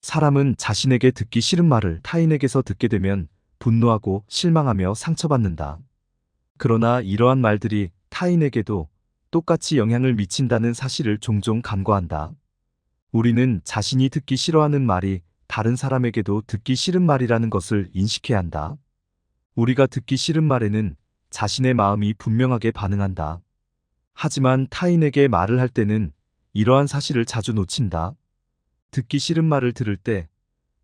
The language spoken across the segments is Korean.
사람은 자신에게 듣기 싫은 말을 타인에게서 듣게 되면 분노하고 실망하며 상처받는다. 그러나 이러한 말들이 타인에게도 똑같이 영향을 미친다는 사실을 종종 간과한다. 우리는 자신이 듣기 싫어하는 말이 다른 사람에게도 듣기 싫은 말이라는 것을 인식해야 한다. 우리가 듣기 싫은 말에는 자신의 마음이 분명하게 반응한다. 하지만 타인에게 말을 할 때는 이러한 사실을 자주 놓친다. 듣기 싫은 말을 들을 때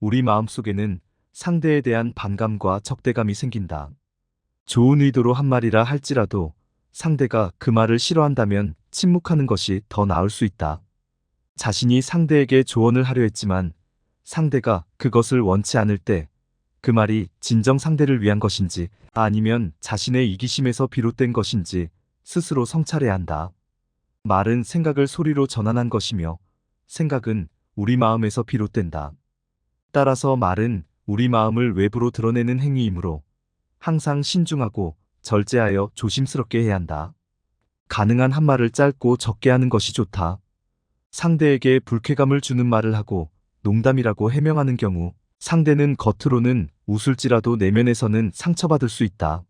우리 마음속에는 상대에 대한 반감과 적대감이 생긴다. 좋은 의도로 한 말이라 할지라도 상대가 그 말을 싫어한다면 침묵하는 것이 더 나을 수 있다. 자신이 상대에게 조언을 하려 했지만 상대가 그것을 원치 않을 때 그 말이 진정 상대를 위한 것인지 아니면 자신의 이기심에서 비롯된 것인지 스스로 성찰해야 한다. 말은 생각을 소리로 전환한 것이며 생각은 우리 마음에서 비롯된다. 따라서 말은 우리 마음을 외부로 드러내는 행위이므로 항상 신중하고 절제하여 조심스럽게 해야 한다. 가능한 한 말을 짧고 적게 하는 것이 좋다. 상대에게 불쾌감을 주는 말을 하고 농담이라고 해명하는 경우 상대는 겉으로는 웃을지라도 내면에서는 상처받을 수 있다.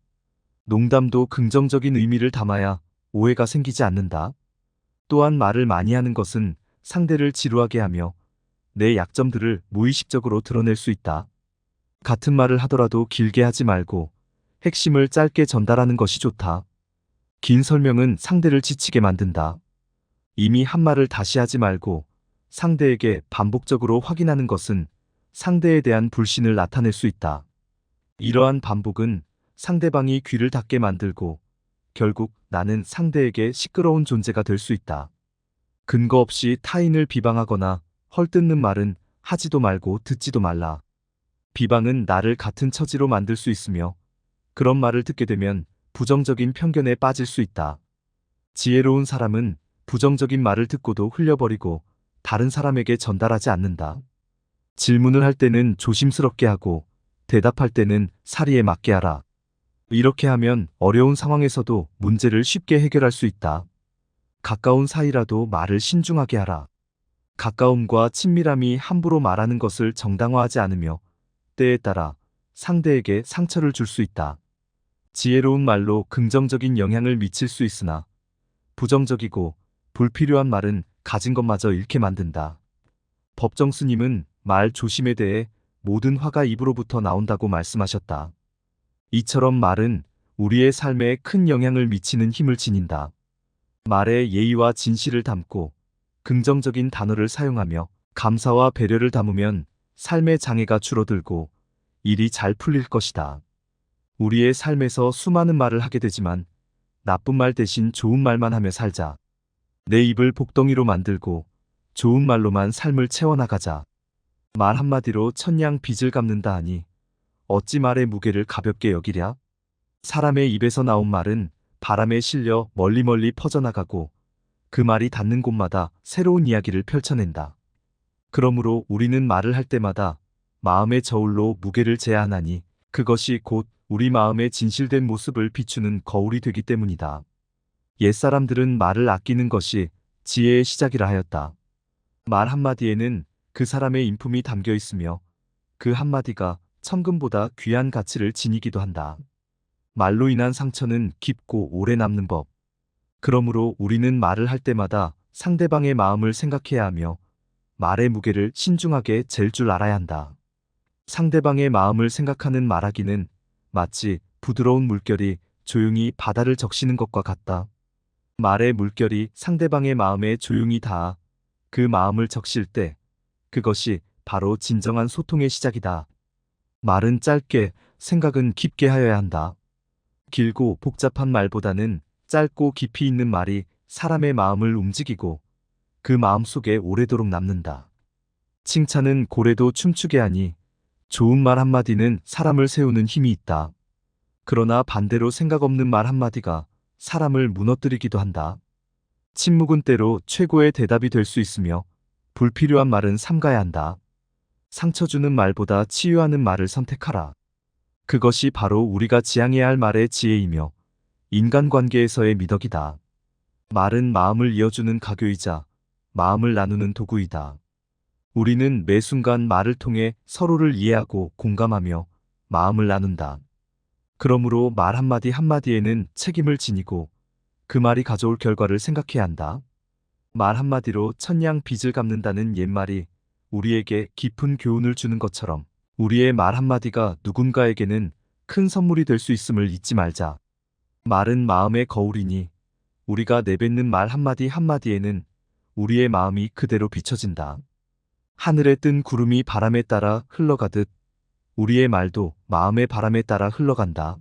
농담도 긍정적인 의미를 담아야 오해가 생기지 않는다. 또한 말을 많이 하는 것은 상대를 지루하게 하며 내 약점들을 무의식적으로 드러낼 수 있다. 같은 말을 하더라도 길게 하지 말고 핵심을 짧게 전달하는 것이 좋다. 긴 설명은 상대를 지치게 만든다. 이미 한 말을 다시 하지 말고 상대에게 반복적으로 확인하는 것은 상대에 대한 불신을 나타낼 수 있다. 이러한 반복은 상대방이 귀를 닫게 만들고 결국 나는 상대에게 시끄러운 존재가 될 수 있다. 근거 없이 타인을 비방하거나 헐뜯는 말은 하지도 말고 듣지도 말라. 비방은 나를 같은 처지로 만들 수 있으며 그런 말을 듣게 되면 부정적인 편견에 빠질 수 있다. 지혜로운 사람은 부정적인 말을 듣고도 흘려버리고 다른 사람에게 전달하지 않는다. 질문을 할 때는 조심스럽게 하고 대답할 때는 사리에 맞게 하라. 이렇게 하면 어려운 상황에서도 문제를 쉽게 해결할 수 있다. 가까운 사이라도 말을 신중하게 하라. 가까움과 친밀함이 함부로 말하는 것을 정당화하지 않으며 때에 따라 상대에게 상처를 줄 수 있다. 지혜로운 말로 긍정적인 영향을 미칠 수 있으나 부정적이고 불필요한 말은 가진 것마저 잃게 만든다. 법정 스님은 말 조심에 대해 모든 화가 입으로부터 나온다고 말씀하셨다. 이처럼 말은 우리의 삶에 큰 영향을 미치는 힘을 지닌다. 말에 예의와 진실을 담고 긍정적인 단어를 사용하며 감사와 배려를 담으면 삶의 장애가 줄어들고 일이 잘 풀릴 것이다. 우리의 삶에서 수많은 말을 하게 되지만 나쁜 말 대신 좋은 말만 하며 살자. 내 입을 복덩이로 만들고 좋은 말로만 삶을 채워나가자. 말 한마디로 천냥 빚을 갚는다 하니 어찌 말의 무게를 가볍게 여기랴? 사람의 입에서 나온 말은 바람에 실려 멀리 퍼져나가고 그 말이 닿는 곳마다 새로운 이야기를 펼쳐낸다. 그러므로 우리는 말을 할 때마다 마음의 저울로 무게를 재야하나니 그것이 곧 우리 마음의 진실된 모습을 비추는 거울이 되기 때문이다. 옛사람들은 말을 아끼는 것이 지혜의 시작이라 하였다. 말 한마디에는 그 사람의 인품이 담겨 있으며 그 한마디가 천금보다 귀한 가치를 지니기도 한다. 말로 인한 상처는 깊고 오래 남는 법. 그러므로 우리는 말을 할 때마다 상대방의 마음을 생각해야 하며 말의 무게를 신중하게 잴 줄 알아야 한다. 상대방의 마음을 생각하는 말하기는 마치 부드러운 물결이 조용히 바다를 적시는 것과 같다. 말의 물결이 상대방의 마음에 조용히 닿아 그 마음을 적실 때 그것이 바로 진정한 소통의 시작이다. 말은 짧게, 생각은 깊게 하여야 한다. 길고 복잡한 말보다는 짧고 깊이 있는 말이 사람의 마음을 움직이고 그 마음 속에 오래도록 남는다. 칭찬은 고래도 춤추게 하니 좋은 말 한마디는 사람을 세우는 힘이 있다. 그러나 반대로 생각 없는 말 한마디가 사람을 무너뜨리기도 한다. 침묵은 때로 최고의 대답이 될 수 있으며 불필요한 말은 삼가야 한다. 상처 주는 말보다 치유하는 말을 선택하라. 그것이 바로 우리가 지향해야 할 말의 지혜이며 인간관계에서의 미덕이다. 말은 마음을 이어주는 가교이자 마음을 나누는 도구이다. 우리는 매 순간 말을 통해 서로를 이해하고 공감하며 마음을 나눈다. 그러므로 말 한마디 한마디에는 책임을 지니고 그 말이 가져올 결과를 생각해야 한다. 말 한마디로 천냥 빚을 갚는다는 옛말이 우리에게 깊은 교훈을 주는 것처럼 우리의 말 한마디가 누군가에게는 큰 선물이 될 수 있음을 잊지 말자. 말은 마음의 거울이니 우리가 내뱉는 말 한마디 한마디에는 우리의 마음이 그대로 비춰진다. 하늘에 뜬 구름이 바람에 따라 흘러가듯 우리의 말도 마음의 바람에 따라 흘러간다.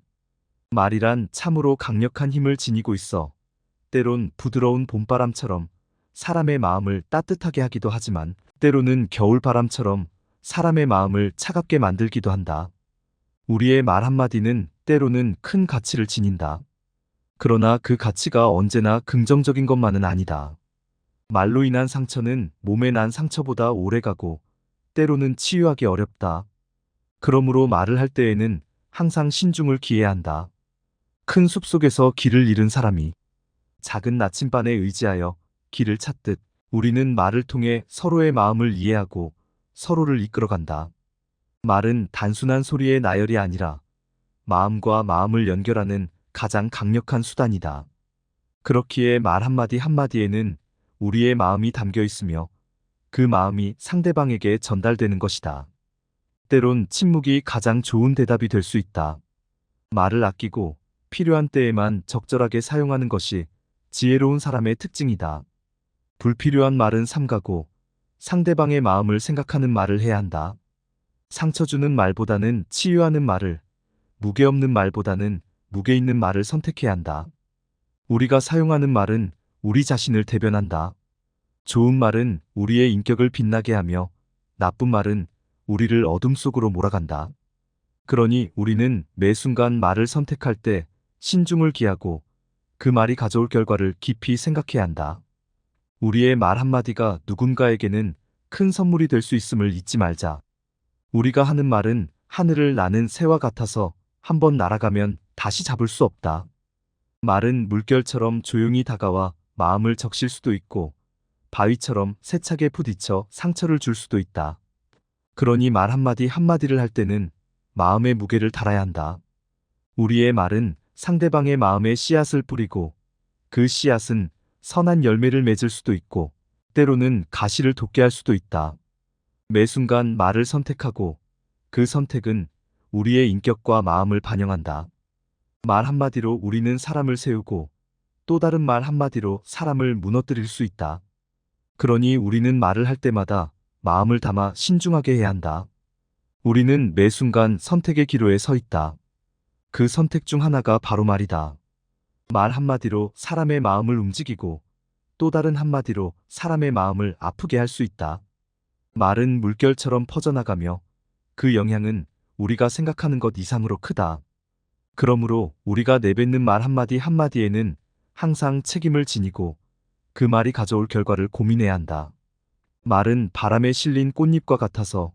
말이란 참으로 강력한 힘을 지니고 있어 때론 부드러운 봄바람처럼 사람의 마음을 따뜻하게 하기도 하지만 때로는 겨울바람처럼 사람의 마음을 차갑게 만들기도 한다. 우리의 말 한마디는 때로는 큰 가치를 지닌다. 그러나 그 가치가 언제나 긍정적인 것만은 아니다. 말로 인한 상처는 몸에 난 상처보다 오래가고 때로는 치유하기 어렵다. 그러므로 말을 할 때에는 항상 신중을 기해야 한다. 큰 숲속에서 길을 잃은 사람이 작은 나침반에 의지하여 길을 찾듯 우리는 말을 통해 서로의 마음을 이해하고 서로를 이끌어간다. 말은 단순한 소리의 나열이 아니라 마음과 마음을 연결하는 가장 강력한 수단이다. 그렇기에 말 한마디 한마디에는 우리의 마음이 담겨 있으며 그 마음이 상대방에게 전달되는 것이다. 때론 침묵이 가장 좋은 대답이 될 수 있다. 말을 아끼고 필요한 때에만 적절하게 사용하는 것이 지혜로운 사람의 특징이다. 불필요한 말은 삼가고 상대방의 마음을 생각하는 말을 해야 한다. 상처 주는 말보다는 치유하는 말을, 무게 없는 말보다는 무게 있는 말을 선택해야 한다. 우리가 사용하는 말은 우리 자신을 대변한다. 좋은 말은 우리의 인격을 빛나게 하며 나쁜 말은 우리를 어둠 속으로 몰아간다. 그러니 우리는 매 순간 말을 선택할 때 신중을 기하고 그 말이 가져올 결과를 깊이 생각해야 한다. 우리의 말 한마디가 누군가에게는 큰 선물이 될 수 있음을 잊지 말자. 우리가 하는 말은 하늘을 나는 새와 같아서 한번 날아가면 다시 잡을 수 없다. 말은 물결처럼 조용히 다가와 마음을 적실 수도 있고 바위처럼 세차게 부딪혀 상처를 줄 수도 있다. 그러니 말 한마디 한마디를 할 때는 마음의 무게를 달아야 한다. 우리의 말은 상대방의 마음에 씨앗을 뿌리고 그 씨앗은 선한 열매를 맺을 수도 있고 때로는 가시를 돋게 할 수도 있다. 매 순간 말을 선택하고 그 선택은 우리의 인격과 마음을 반영한다. 말 한마디로 우리는 사람을 세우고 또 다른 말 한마디로 사람을 무너뜨릴 수 있다. 그러니 우리는 말을 할 때마다 마음을 담아 신중하게 해야 한다. 우리는 매 순간 선택의 기로에 서 있다. 그 선택 중 하나가 바로 말이다. 말 한마디로 사람의 마음을 움직이고 또 다른 한마디로 사람의 마음을 아프게 할 수 있다. 말은 물결처럼 퍼져나가며 그 영향은 우리가 생각하는 것 이상으로 크다. 그러므로 우리가 내뱉는 말 한마디 한마디에는 항상 책임을 지니고 그 말이 가져올 결과를 고민해야 한다. 말은 바람에 실린 꽃잎과 같아서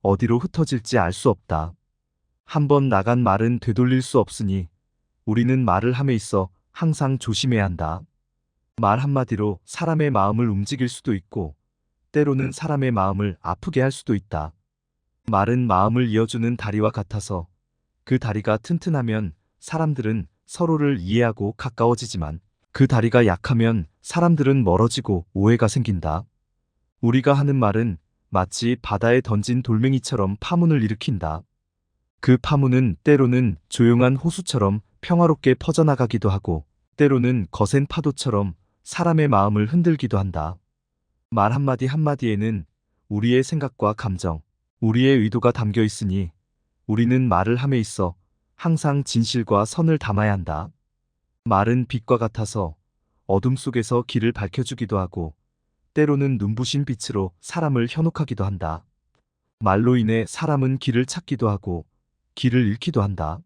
어디로 흩어질지 알 수 없다. 한번 나간 말은 되돌릴 수 없으니 우리는 말을 함에 있어 항상 조심해야 한다. 말 한마디로 사람의 마음을 움직일 수도 있고 때로는 사람의 마음을 아프게 할 수도 있다. 말은 마음을 이어주는 다리와 같아서 그 다리가 튼튼하면 사람들은 서로를 이해하고 가까워지지만 그 다리가 약하면 사람들은 멀어지고 오해가 생긴다. 우리가 하는 말은 마치 바다에 던진 돌멩이처럼 파문을 일으킨다. 그 파문은 때로는 조용한 호수처럼 평화롭게 퍼져나가기도 하고 때로는 거센 파도처럼 사람의 마음을 흔들기도 한다. 말 한마디 한마디에는 우리의 생각과 감정, 우리의 의도가 담겨 있으니 우리는 말을 함에 있어 항상 진실과 선을 담아야 한다. 말은 빛과 같아서 어둠 속에서 길을 밝혀주기도 하고 때로는 눈부신 빛으로 사람을 현혹하기도 한다. 말로 인해 사람은 길을 찾기도 하고 길을 잃기도 한다.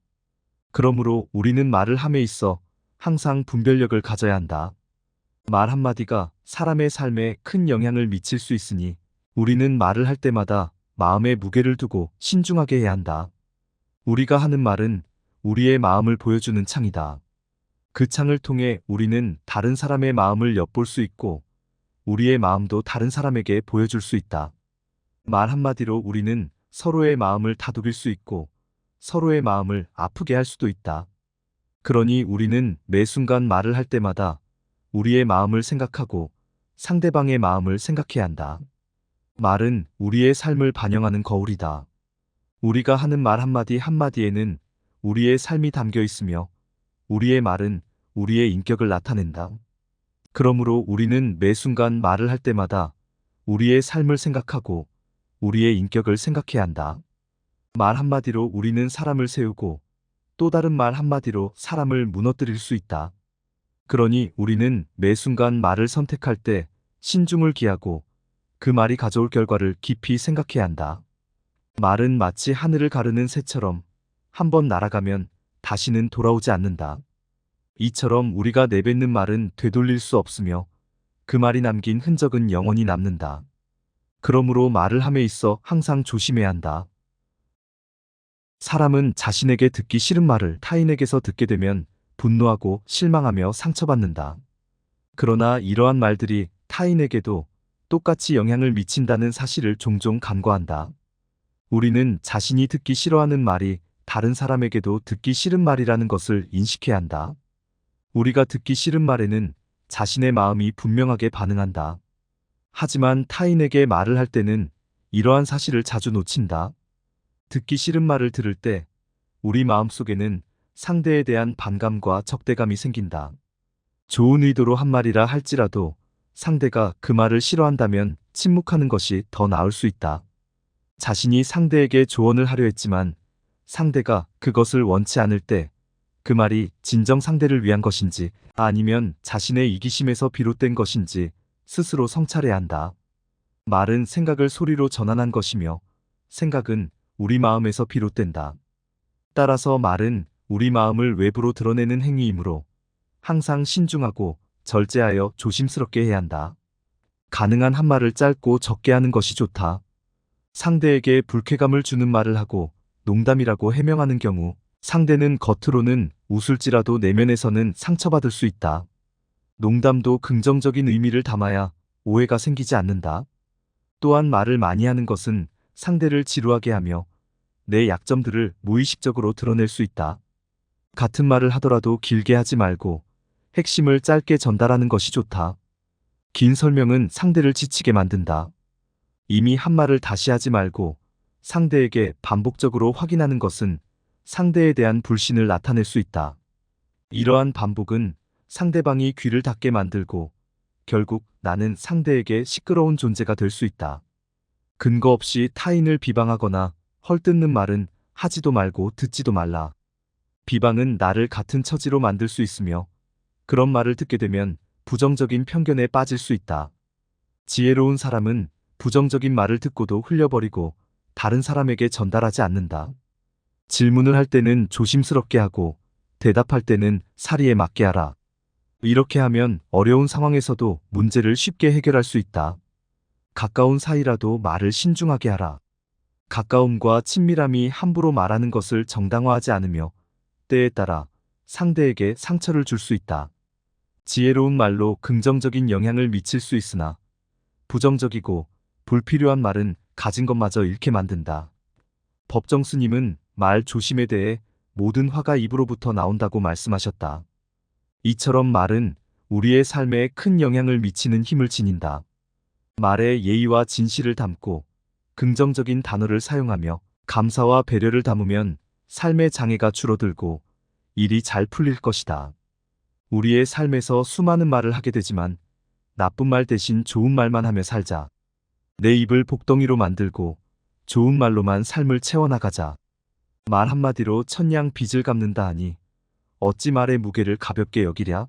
그러므로 우리는 말을 함에 있어 항상 분별력을 가져야 한다. 말 한마디가 사람의 삶에 큰 영향을 미칠 수 있으니 우리는 말을 할 때마다 마음에 무게를 두고 신중하게 해야 한다. 우리가 하는 말은 우리의 마음을 보여주는 창이다. 그 창을 통해 우리는 다른 사람의 마음을 엿볼 수 있고 우리의 마음도 다른 사람에게 보여줄 수 있다. 말 한마디로 우리는 서로의 마음을 다독일 수 있고 서로의 마음을 아프게 할 수도 있다. 그러니 우리는 매 순간 말을 할 때마다 우리의 마음을 생각하고 상대방의 마음을 생각해야 한다. 말은 우리의 삶을 반영하는 거울이다. 우리가 하는 말 한마디 한마디에는 우리의 삶이 담겨 있으며 우리의 말은 우리의 인격을 나타낸다. 그러므로 우리는 매 순간 말을 할 때마다 우리의 삶을 생각하고 우리의 인격을 생각해야 한다. 말 한마디로 우리는 사람을 세우고 또 다른 말 한마디로 사람을 무너뜨릴 수 있다. 그러니 우리는 매 순간 말을 선택할 때 신중을 기하고 그 말이 가져올 결과를 깊이 생각해야 한다. 말은 마치 하늘을 가르는 새처럼 한번 날아가면 다시는 돌아오지 않는다. 이처럼 우리가 내뱉는 말은 되돌릴 수 없으며 그 말이 남긴 흔적은 영원히 남는다. 그러므로 말을 함에 있어 항상 조심해야 한다. 사람은 자신에게 듣기 싫은 말을 타인에게서 듣게 되면 분노하고 실망하며 상처받는다. 그러나 이러한 말들이 타인에게도 똑같이 영향을 미친다는 사실을 종종 간과한다. 우리는 자신이 듣기 싫어하는 말이 다른 사람에게도 듣기 싫은 말이라는 것을 인식해야 한다. 우리가 듣기 싫은 말에는 자신의 마음이 분명하게 반응한다. 하지만 타인에게 말을 할 때는 이러한 사실을 자주 놓친다. 듣기 싫은 말을 들을 때 우리 마음속에는 상대에 대한 반감과 적대감이 생긴다. 좋은 의도로 한 말이라 할지라도 상대가 그 말을 싫어한다면 침묵하는 것이 더 나을 수 있다. 자신이 상대에게 조언을 하려 했지만 상대가 그것을 원치 않을 때 그 말이 진정 상대를 위한 것인지 아니면 자신의 이기심에서 비롯된 것인지 스스로 성찰해야 한다. 말은 생각을 소리로 전환한 것이며 생각은 우리 마음에서 비롯된다. 따라서 말은 우리 마음을 외부로 드러내는 행위이므로 항상 신중하고 절제하여 조심스럽게 해야 한다. 가능한 한 말을 짧고 적게 하는 것이 좋다. 상대에게 불쾌감을 주는 말을 하고 농담이라고 해명하는 경우 상대는 겉으로는 웃을지라도 내면에서는 상처받을 수 있다. 농담도 긍정적인 의미를 담아야 오해가 생기지 않는다. 또한 말을 많이 하는 것은 상대를 지루하게 하며 내 약점들을 무의식적으로 드러낼 수 있다. 같은 말을 하더라도 길게 하지 말고 핵심을 짧게 전달하는 것이 좋다. 긴 설명은 상대를 지치게 만든다. 이미 한 말을 다시 하지 말고 상대에게 반복적으로 확인하는 것은 상대에 대한 불신을 나타낼 수 있다. 이러한 반복은 상대방이 귀를 닫게 만들고 결국 나는 상대에게 시끄러운 존재가 될 수 있다. 근거 없이 타인을 비방하거나 헐뜯는 말은 하지도 말고 듣지도 말라. 비방은 나를 같은 처지로 만들 수 있으며 그런 말을 듣게 되면 부정적인 편견에 빠질 수 있다. 지혜로운 사람은 부정적인 말을 듣고도 흘려버리고 다른 사람에게 전달하지 않는다. 질문을 할 때는 조심스럽게 하고 대답할 때는 사리에 맞게 하라. 이렇게 하면 어려운 상황에서도 문제를 쉽게 해결할 수 있다. 가까운 사이라도 말을 신중하게 하라. 가까움과 친밀함이 함부로 말하는 것을 정당화하지 않으며 때에 따라 상대에게 상처를 줄 수 있다. 지혜로운 말로 긍정적인 영향을 미칠 수 있으나 부정적이고 불필요한 말은 가진 것마저 잃게 만든다. 법정 스님은 말 조심에 대해 모든 화가 입으로부터 나온다고 말씀하셨다. 이처럼 말은 우리의 삶에 큰 영향을 미치는 힘을 지닌다. 말에 예의와 진실을 담고 긍정적인 단어를 사용하며 감사와 배려를 담으면 삶의 장애가 줄어들고 일이 잘 풀릴 것이다. 우리의 삶에서 수많은 말을 하게 되지만 나쁜 말 대신 좋은 말만 하며 살자. 내 입을 복덩이로 만들고 좋은 말로만 삶을 채워나가자. 말 한마디로 천냥 빚을 갚는다 하니 어찌 말의 무게를 가볍게 여기랴?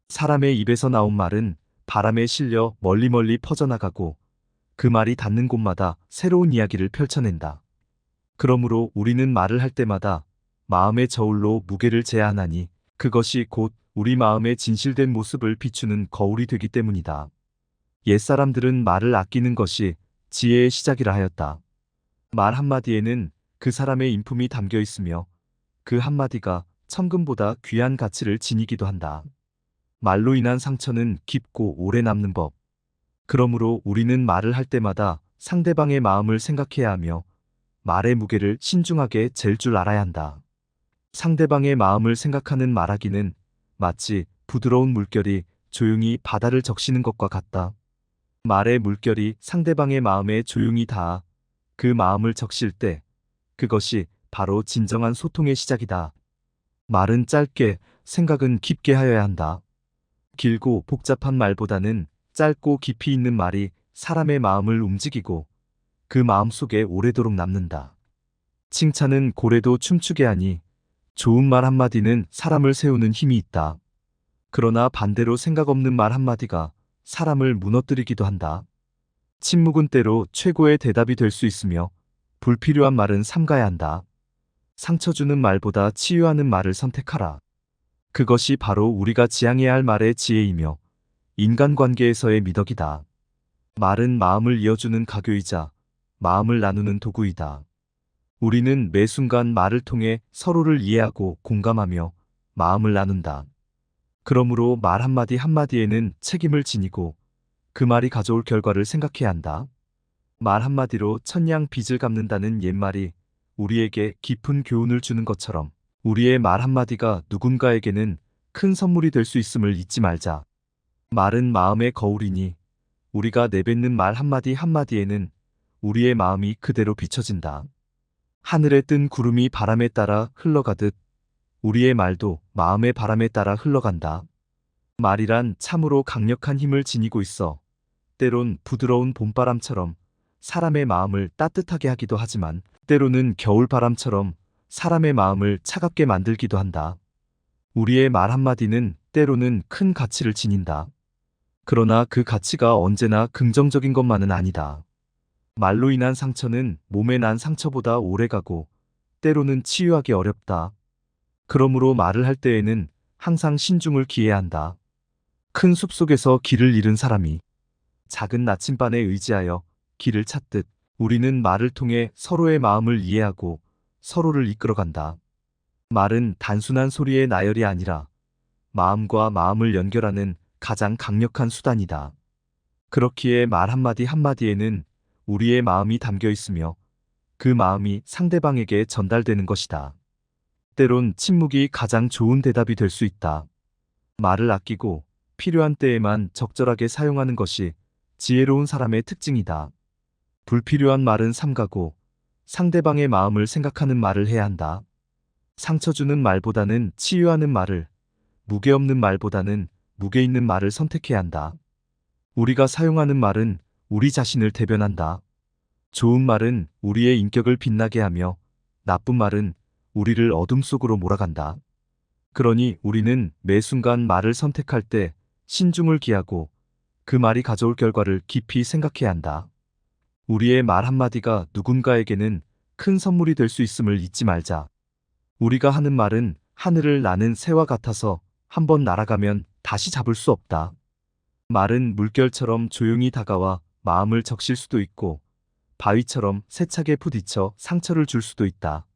사람의 입에서 나온 말은 바람에 실려 멀리 퍼져나가고 그 말이 닿는 곳마다 새로운 이야기를 펼쳐낸다. 그러므로 우리는 말을 할 때마다 마음의 저울로 무게를 제한하니 그것이 곧 우리 마음의 진실된 모습을 비추는 거울이 되기 때문이다. 옛사람들은 말을 아끼는 것이 지혜의 시작이라 하였다. 말 한마디에는 그 사람의 인품이 담겨 있으며 그 한마디가 천금보다 귀한 가치를 지니기도 한다. 말로 인한 상처는 깊고 오래 남는 법. 그러므로 우리는 말을 할 때마다 상대방의 마음을 생각해야 하며 말의 무게를 신중하게 잴 줄 알아야 한다. 상대방의 마음을 생각하는 말하기는 마치 부드러운 물결이 조용히 바다를 적시는 것과 같다. 말의 물결이 상대방의 마음에 조용히 닿아 그 마음을 적실 때 그것이 바로 진정한 소통의 시작이다. 말은 짧게, 생각은 깊게 하여야 한다. 길고 복잡한 말보다는 짧고 깊이 있는 말이 사람의 마음을 움직이고 그 마음 속에 오래도록 남는다. 칭찬은 고래도 춤추게 하니 좋은 말 한마디는 사람을 세우는 힘이 있다. 그러나 반대로 생각 없는 말 한마디가 사람을 무너뜨리기도 한다. 침묵은 때로 최고의 대답이 될 수 있으며 불필요한 말은 삼가야 한다. 상처 주는 말보다 치유하는 말을 선택하라. 그것이 바로 우리가 지향해야 할 말의 지혜이며 인간관계에서의 미덕이다. 말은 마음을 이어주는 가교이자 마음을 나누는 도구이다. 우리는 매 순간 말을 통해 서로를 이해하고 공감하며 마음을 나눈다. 그러므로 말 한마디 한마디에는 책임을 지니고 그 말이 가져올 결과를 생각해야 한다. 말 한마디로 천냥 빚을 갚는다는 옛말이 우리에게 깊은 교훈을 주는 것처럼 우리의 말 한마디가 누군가에게는 큰 선물이 될 수 있음을 잊지 말자. 말은 마음의 거울이니 우리가 내뱉는 말 한마디 한마디에는 우리의 마음이 그대로 비춰진다. 하늘에 뜬 구름이 바람에 따라 흘러가듯 우리의 말도 마음의 바람에 따라 흘러간다. 말이란 참으로 강력한 힘을 지니고 있어 때론 부드러운 봄바람처럼 사람의 마음을 따뜻하게 하기도 하지만 때로는 겨울바람처럼 사람의 마음을 차갑게 만들기도 한다. 우리의 말 한마디는 때로는 큰 가치를 지닌다. 그러나 그 가치가 언제나 긍정적인 것만은 아니다. 말로 인한 상처는 몸에 난 상처보다 오래가고 때로는 치유하기 어렵다. 그러므로 말을 할 때에는 항상 신중을 기해야 한다. 큰 숲속에서 길을 잃은 사람이 작은 나침반에 의지하여 길을 찾듯 우리는 말을 통해 서로의 마음을 이해하고 서로를 이끌어간다. 말은 단순한 소리의 나열이 아니라 마음과 마음을 연결하는 가장 강력한 수단이다. 그렇기에 말 한마디 한마디에는 우리의 마음이 담겨 있으며 그 마음이 상대방에게 전달되는 것이다. 때론 침묵이 가장 좋은 대답이 될 수 있다. 말을 아끼고 필요한 때에만 적절하게 사용하는 것이 지혜로운 사람의 특징이다. 불필요한 말은 삼가고 상대방의 마음을 생각하는 말을 해야 한다. 상처 주는 말보다는 치유하는 말을, 무게 없는 말보다는 무게 있는 말을 선택해야 한다. 우리가 사용하는 말은 우리 자신을 대변한다. 좋은 말은 우리의 인격을 빛나게 하며 나쁜 말은 우리를 어둠 속으로 몰아간다. 그러니 우리는 매 순간 말을 선택할 때 신중을 기하고 그 말이 가져올 결과를 깊이 생각해야 한다. 우리의 말 한마디가 누군가에게는 큰 선물이 될 수 있음을 잊지 말자. 우리가 하는 말은 하늘을 나는 새와 같아서 한번 날아가면 다시 잡을 수 없다. 말은 물결처럼 조용히 다가와 마음을 적실 수도 있고 바위처럼 세차게 부딪혀 상처를 줄 수도 있다.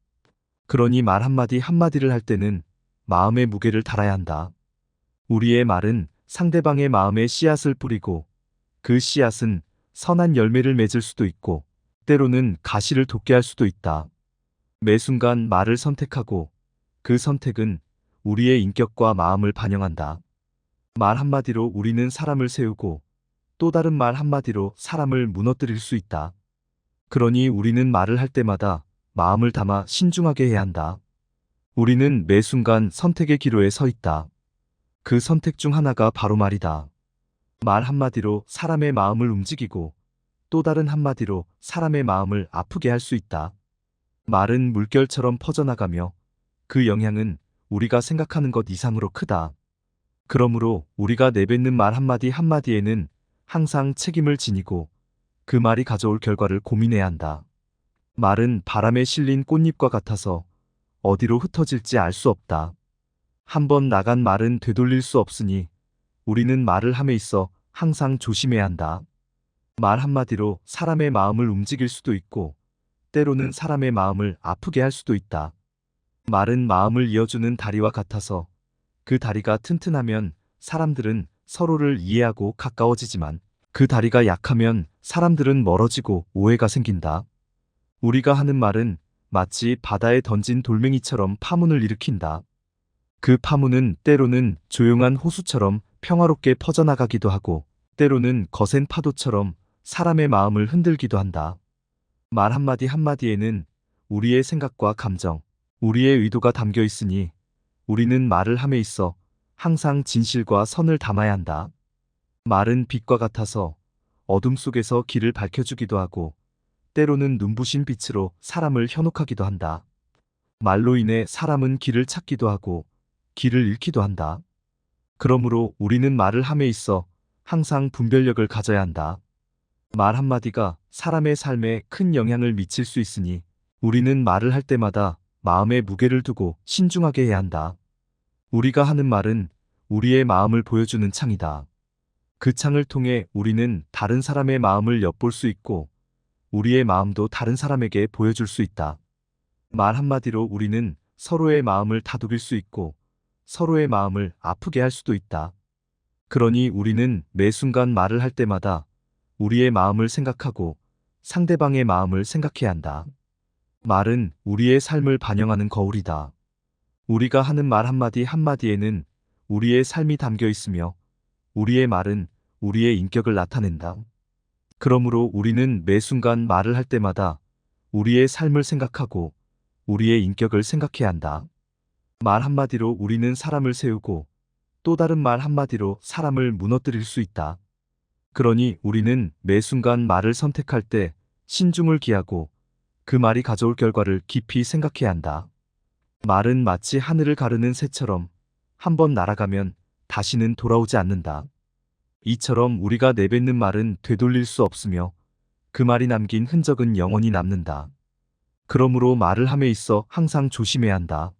그러니 말 한마디 한마디를 할 때는 마음의 무게를 달아야 한다. 우리의 말은 상대방의 마음에 씨앗을 뿌리고 그 씨앗은 선한 열매를 맺을 수도 있고 때로는 가시를 돋게 할 수도 있다. 매 순간 말을 선택하고 그 선택은 우리의 인격과 마음을 반영한다. 말 한마디로 우리는 사람을 세우고 또 다른 말 한마디로 사람을 무너뜨릴 수 있다. 그러니 우리는 말을 할 때마다 마음을 담아 신중하게 해야 한다. 우리는 매 순간 선택의 기로에 서 있다. 그 선택 중 하나가 바로 말이다. 말 한마디로 사람의 마음을 움직이고 또 다른 한마디로 사람의 마음을 아프게 할 수 있다. 말은 물결처럼 퍼져나가며 그 영향은 우리가 생각하는 것 이상으로 크다. 그러므로 우리가 내뱉는 말 한마디 한마디에는 항상 책임을 지니고 그 말이 가져올 결과를 고민해야 한다. 말은 바람에 실린 꽃잎과 같아서 어디로 흩어질지 알 수 없다. 한번 나간 말은 되돌릴 수 없으니 우리는 말을 함에 있어 항상 조심해야 한다. 말 한마디로 사람의 마음을 움직일 수도 있고 때로는 사람의 마음을 아프게 할 수도 있다. 말은 마음을 이어주는 다리와 같아서 그 다리가 튼튼하면 사람들은 서로를 이해하고 가까워지지만 그 다리가 약하면 사람들은 멀어지고 오해가 생긴다. 우리가 하는 말은 마치 바다에 던진 돌멩이처럼 파문을 일으킨다. 그 파문은 때로는 조용한 호수처럼 평화롭게 퍼져나가기도 하고, 때로는 거센 파도처럼 사람의 마음을 흔들기도 한다. 말 한마디 한마디에는 우리의 생각과 감정, 우리의 의도가 담겨 있으니 우리는 말을 함에 있어 항상 진실과 선을 담아야 한다. 말은 빛과 같아서 어둠 속에서 길을 밝혀주기도 하고, 때로는 눈부신 빛으로 사람을 현혹하기도 한다. 말로 인해 사람은 길을 찾기도 하고 길을 잃기도 한다. 그러므로 우리는 말을 함에 있어 항상 분별력을 가져야 한다. 말 한마디가 사람의 삶에 큰 영향을 미칠 수 있으니 우리는 말을 할 때마다 마음에 무게를 두고 신중하게 해야 한다. 우리가 하는 말은 우리의 마음을 보여주는 창이다. 그 창을 통해 우리는 다른 사람의 마음을 엿볼 수 있고 우리의 마음도 다른 사람에게 보여줄 수 있다. 말 한마디로 우리는 서로의 마음을 다독일 수 있고 서로의 마음을 아프게 할 수도 있다. 그러니 우리는 매 순간 말을 할 때마다 우리의 마음을 생각하고 상대방의 마음을 생각해야 한다. 말은 우리의 삶을 반영하는 거울이다. 우리가 하는 말 한마디 한마디에는 우리의 삶이 담겨 있으며 우리의 말은 우리의 인격을 나타낸다. 그러므로 우리는 매 순간 말을 할 때마다 우리의 삶을 생각하고 우리의 인격을 생각해야 한다. 말 한마디로 우리는 사람을 세우고 또 다른 말 한마디로 사람을 무너뜨릴 수 있다. 그러니 우리는 매 순간 말을 선택할 때 신중을 기하고 그 말이 가져올 결과를 깊이 생각해야 한다. 말은 마치 하늘을 가르는 새처럼 한번 날아가면 다시는 돌아오지 않는다. 이처럼 우리가 내뱉는 말은 되돌릴 수 없으며 그 말이 남긴 흔적은 영원히 남는다. 그러므로 말을 함에 있어 항상 조심해야 한다.